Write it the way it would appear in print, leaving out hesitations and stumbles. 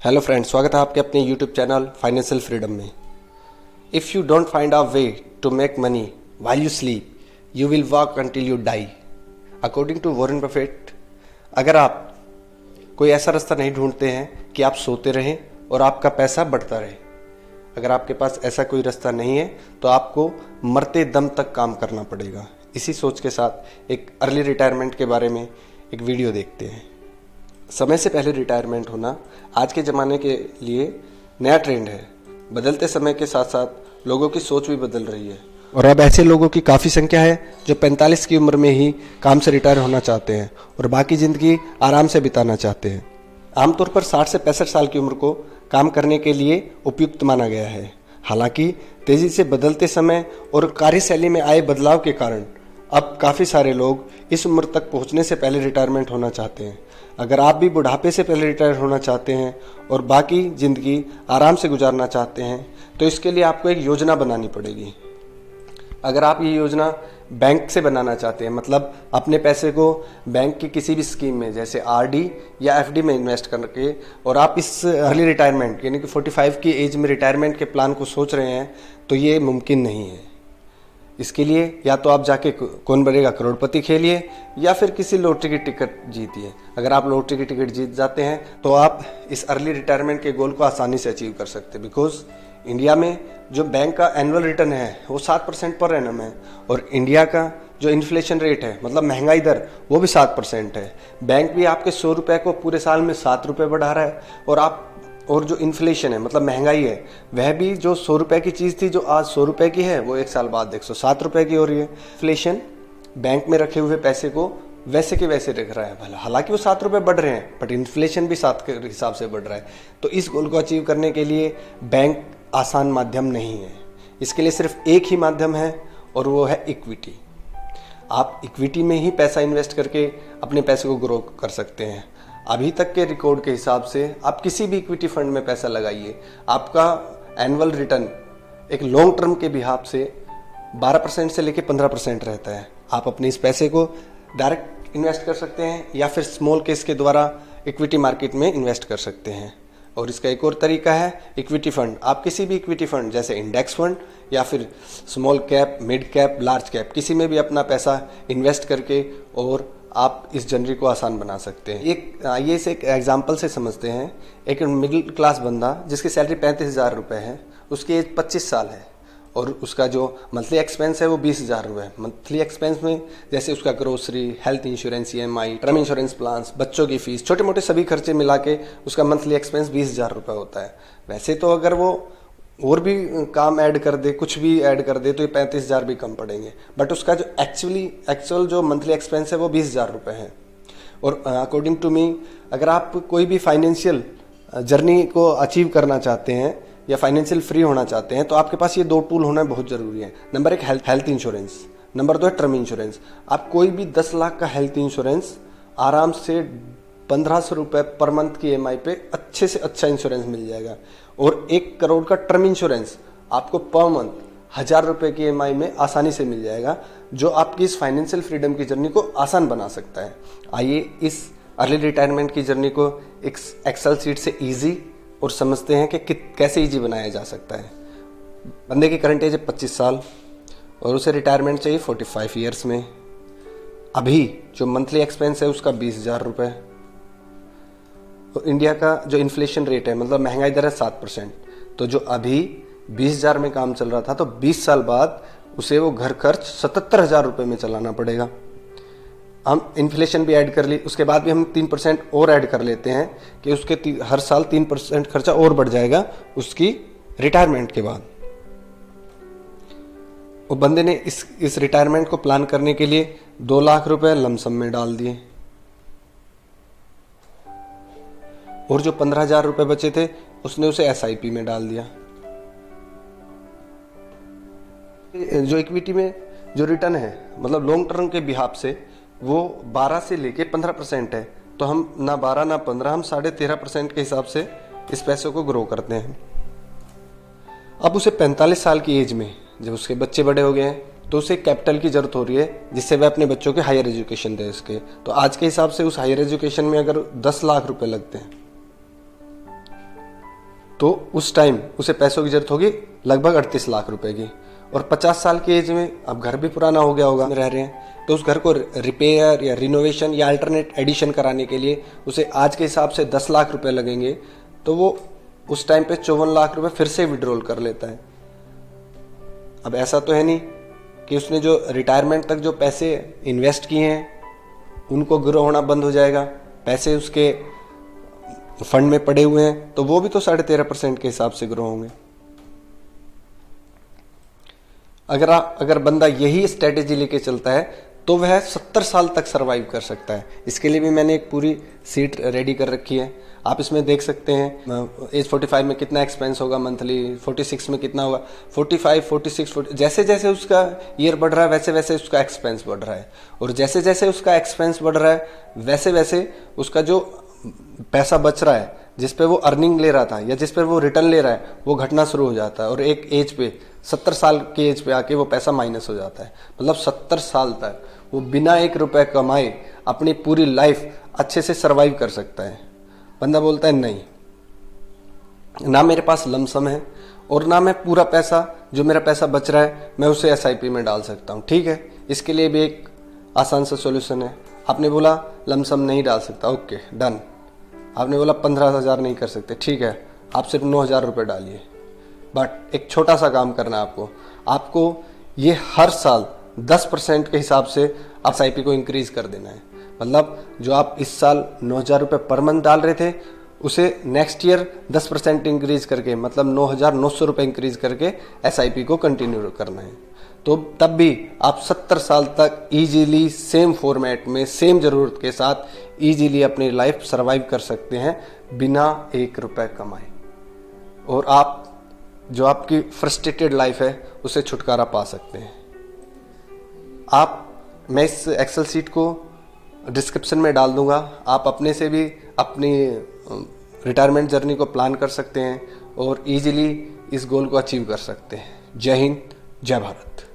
Hello friends, स्वागत है आपके अपने यूट्यूब चैनल फाइनेंशियल फ्रीडम में। If you don't find a way to make money while you sleep you will work until you die. According to Warren Buffett, अगर आप कोई ऐसा रास्ता नहीं ढूंढते हैं कि आप सोते रहें और आपका पैसा बढ़ता रहे, अगर आपके पास ऐसा कोई रास्ता नहीं है तो आपको मरते दम तक काम करना पड़ेगा। इसी सोच के साथ एक अर्ली रिटायरमेंट के बारे में एक वीडियो देखते हैं। समय से पहले रिटायरमेंट होना आज के ज़माने के लिए नया ट्रेंड है। बदलते समय के साथ साथ लोगों की सोच भी बदल रही है और अब ऐसे लोगों की काफ़ी संख्या है जो 45 की उम्र में ही काम से रिटायर होना चाहते हैं और बाकी ज़िंदगी आराम से बिताना चाहते हैं। आमतौर पर 60 से 65 साल की उम्र को काम करने के लिए उपयुक्त माना गया है। हालांकि तेज़ी से बदलते समय और कार्यशैली में आए बदलाव के कारण अब काफ़ी सारे लोग इस उम्र तक पहुंचने से पहले रिटायरमेंट होना चाहते हैं। अगर आप भी बुढ़ापे से पहले रिटायर होना चाहते हैं और बाकी ज़िंदगी आराम से गुजारना चाहते हैं तो इसके लिए आपको एक योजना बनानी पड़ेगी। अगर आप ये योजना बैंक से बनाना चाहते हैं, मतलब अपने पैसे को बैंक की किसी भी स्कीम में जैसे आरडी या एफडी में इन्वेस्ट करके, और आप इस अर्ली रिटायरमेंट यानी कि 45 की एज में रिटायरमेंट के प्लान को सोच रहे हैं, तो ये मुमकिन नहीं है। इसके लिए या तो आप जाके कौन बनेगा करोड़पति खेलिए या फिर किसी लॉटरी की टिकट जीतिए। अगर आप लॉटरी की टिकट जीत जाते हैं तो आप इस अर्ली रिटायरमेंट के गोल को आसानी से अचीव कर सकते हैं। बिकॉज इंडिया में जो बैंक का एनुअल रिटर्न है वो 7% पर एनम है और इंडिया का जो इन्फ्लेशन रेट है, मतलब महंगाई दर, वो भी 7% है। बैंक भी आपके 100 रुपये को पूरे साल में 7 रुपये बढ़ा रहा है और जो इन्फ्लेशन है, मतलब महंगाई है, वह भी जो 100 रुपये की चीज़ थी जो आज 100 रुपये की है वो एक साल बाद 107 रुपये की हो रही है। इन्फ्लेशन बैंक में रखे हुए पैसे को वैसे के वैसे रख रहा है। भला हालांकि वो 7 रुपये बढ़ रहे हैं बट इन्फ्लेशन भी 7 के हिसाब से बढ़ रहा है। तो इस गोल को अचीव करने के लिए बैंक आसान माध्यम नहीं है। इसके लिए सिर्फ एक ही माध्यम है और वो है इक्विटी। आप इक्विटी में ही पैसा इन्वेस्ट करके अपने पैसे को ग्रो कर सकते हैं। अभी तक के रिकॉर्ड के हिसाब से आप किसी भी इक्विटी फंड में पैसा लगाइए, आपका एनुअल रिटर्न एक लॉन्ग टर्म के बिहाफ से 12% से लेकर 15% रहता है। आप अपने इस पैसे को डायरेक्ट इन्वेस्ट कर सकते हैं या फिर स्मॉल केस के द्वारा इक्विटी मार्केट में इन्वेस्ट कर सकते हैं। और इसका एक और तरीका है इक्विटी फंड। आप किसी भी इक्विटी फंड जैसे इंडेक्स फंड या फिर small cap, mid cap, large cap, किसी में भी अपना पैसा इन्वेस्ट करके और आप इस जर्नी को आसान बना सकते हैं। ये इसे एक एग्जांपल से समझते हैं। एक मिडिल क्लास बंदा जिसकी सैलरी 35,000 रुपये है, उसकी एज 25 साल है और उसका जो मंथली एक्सपेंस है वो 20,000 रुपये है। मंथली एक्सपेंस में जैसे उसका grocery, health insurance, EMI, term insurance plans, बच्चों की फीस, छोटे मोटे सभी खर्चे मिला के उसका मंथली एक्सपेंस 20,000 रुपये होता है। वैसे तो अगर वो और भी काम ऐड कर दे, कुछ भी ऐड कर दे, तो ये 35,000 भी कम पड़ेंगे। बट उसका जो एक्चुअल जो मंथली एक्सपेंस है वो 20,000 रुपये है। और अकॉर्डिंग टू मी, अगर आप कोई भी फाइनेंशियल जर्नी को अचीव करना चाहते हैं या फाइनेंशियल फ्री होना चाहते हैं तो आपके पास ये 2 टूल होना बहुत ज़रूरी है। नंबर 1 हेल्थ इंश्योरेंस, नंबर 2 है टर्म इंश्योरेंस। आप कोई भी 10 लाख का हेल्थ इंश्योरेंस आराम से 1500 रुपये पर मंथ की EMI पे अच्छे से अच्छा इंश्योरेंस मिल जाएगा। और 1 करोड़ का टर्म इंश्योरेंस आपको पर मंथ 1000 रुपये की EMI में आसानी से मिल जाएगा, जो आपकी इस फाइनेंशियल फ्रीडम की जर्नी को आसान बना सकता है। आइए इस अर्ली रिटायरमेंट की जर्नी को एक एक्सेल सीट से ईजी और समझते हैं कि कैसे ईजी बनाया जा सकता है। बंदे की करंट एज है 25 साल और उसे रिटायरमेंट चाहिए 45 ईयर्स में। अभी जो मंथली एक्सपेंस है उसका 20,000 रुपये। तो इंडिया का जो इन्फ्लेशन रेट है, मतलब महंगाई दर है 7%, तो जो अभी 20,000 में काम चल रहा था तो 20 साल बाद उसे वो घर खर्च 77,000 रुपये में चलाना पड़ेगा। हम इन्फ्लेशन भी ऐड कर ली, उसके बाद भी हम 3% और ऐड कर लेते हैं कि उसके हर साल 3% खर्चा और बढ़ जाएगा उसकी रिटायरमेंट के बाद। वो बंदे ने इस रिटायरमेंट को प्लान करने के लिए 2 लाख रुपए लमसम में डाल दिए और जो 15,000 रुपये बचे थे उसने उसे SIP में डाल दिया। जो इक्विटी में जो रिटर्न है, मतलब लॉन्ग टर्म के बिहाफ से, वो 12 से लेके 15% है। तो हम ना 12 ना 15, हम 13.5% के हिसाब से इस पैसे को ग्रो करते हैं। अब उसे 45 साल की एज में जब उसके बच्चे बड़े हो गए हैं तो उसे कैपिटल की जरूरत हो रही है जिससे वह अपने बच्चों के हायर एजुकेशन दे सके। तो आज के हिसाब से उस हायर एजुकेशन में अगर 10 लाख रुपए लगते हैं तो उस टाइम उसे पैसों की जरूरत होगी लगभग 38 लाख रुपए की। और 50 साल की एज में, अब घर भी पुराना हो गया होगा, रह रहे हैं, तो उस घर को रिपेयर या रिनोवेशन या अल्टरनेट एडिशन कराने के लिए उसे आज के हिसाब से 10 लाख रुपए लगेंगे, तो वो उस टाइम पे 54 लाख रुपए फिर से विड्रॉल कर लेता है। अब ऐसा तो है नहीं कि उसने जो रिटायरमेंट तक जो पैसे इन्वेस्ट किए हैं उनको ग्रो होना बंद हो जाएगा। पैसे उसके फंड में पड़े हुए हैं तो वो भी तो 13.5% के हिसाब से ग्रो होंगे। अगर बंदा यही स्ट्रेटेजी लेके चलता है तो वह 70 साल तक सरवाइव कर सकता है। इसके लिए भी मैंने एक पूरी सीट रेडी कर रखी है। आप इसमें देख सकते हैं एज 45 में कितना एक्सपेंस होगा मंथली, 46 में कितना होगा, 45, 46, 40, जैसे जैसे उसका ईयर बढ़ रहा है वैसे वैसे उसका एक्सपेंस बढ़ रहा है। और जैसे जैसे उसका एक्सपेंस बढ़ रहा है वैसे वैसे उसका जो पैसा बच रहा है, जिस पे वो अर्निंग ले रहा था या जिस पे वो रिटर्न ले रहा है, वो घटना शुरू हो जाता है। और एक एज पे 70 साल की एज पे आके वो पैसा माइनस हो जाता है। मतलब 70 साल तक वो बिना 1 रुपए कमाए अपनी पूरी लाइफ अच्छे से सरवाइव कर सकता है। बंदा बोलता है नहीं, ना मेरे पास लमसम है और ना मैं पूरा पैसा जो मेरा पैसा बच रहा है मैं उसे SIP में डाल सकता हूँ। ठीक है, इसके लिए भी एक आसान सा सोल्यूशन है। आपने बोला लमसम नहीं डाल सकता, ओके डन। आपने बोला 15,000 नहीं कर सकते, ठीक है, आप सिर्फ 9,000 रुपये डालिए। बट एक छोटा सा काम करना है आपको ये हर साल 10% के हिसाब से आप SIP को इंक्रीज कर देना है। मतलब जो आप इस साल 9,000 रुपये पर मंथ डाल रहे थे उसे नेक्स्ट ईयर 10% इंक्रीज करके, मतलब 9,900 रुपये इंक्रीज करके SIP को कंटिन्यू करना है। तो तब भी आप 70 साल तक इजीली सेम फॉर्मेट में सेम ज़रूरत के साथ इजीली अपनी लाइफ सरवाइव कर सकते हैं बिना 1 रुपए कमाए। और आप जो आपकी फ्रस्ट्रेटेड लाइफ है उसे छुटकारा पा सकते हैं। मैं इस एक्सेल सीट को डिस्क्रिप्शन में डाल दूंगा। आप अपने से भी अपनी रिटायरमेंट जर्नी को प्लान कर सकते हैं और इजीली इस गोल को अचीव कर सकते हैं। जय हिंद, जय भारत।